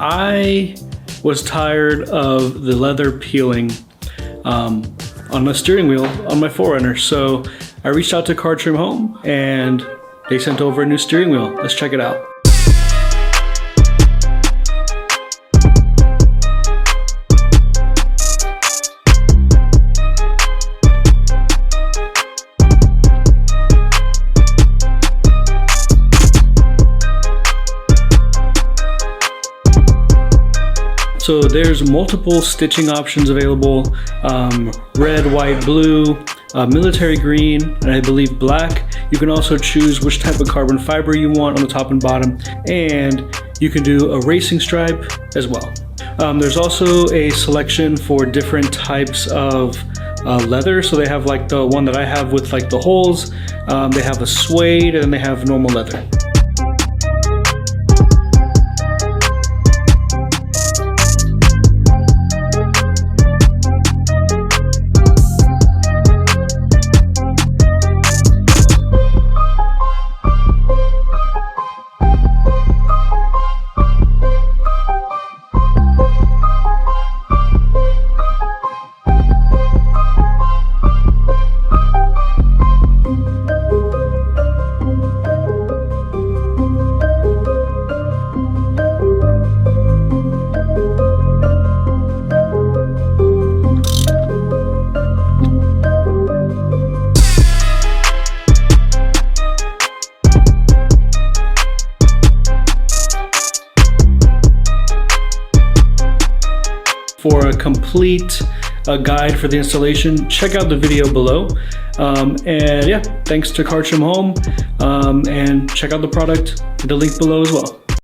I was tired of the leather peeling on the steering wheel on my 4Runner, so I reached out to Car Trim Home and they sent over a new steering wheel. Let's check it out. So there's multiple stitching options available, red, white, blue, military green, and I believe black. You can also choose which type of carbon fiber you want on the top and bottom, and you can do a racing stripe as well. There's also a selection for different types of leather. So they have like the one that I have with like the holes, they have a suede, and then they have normal leather. For a complete guide for the installation, check out the video below. And yeah, thanks to Car Trim Home, and check out the product, the link below as well.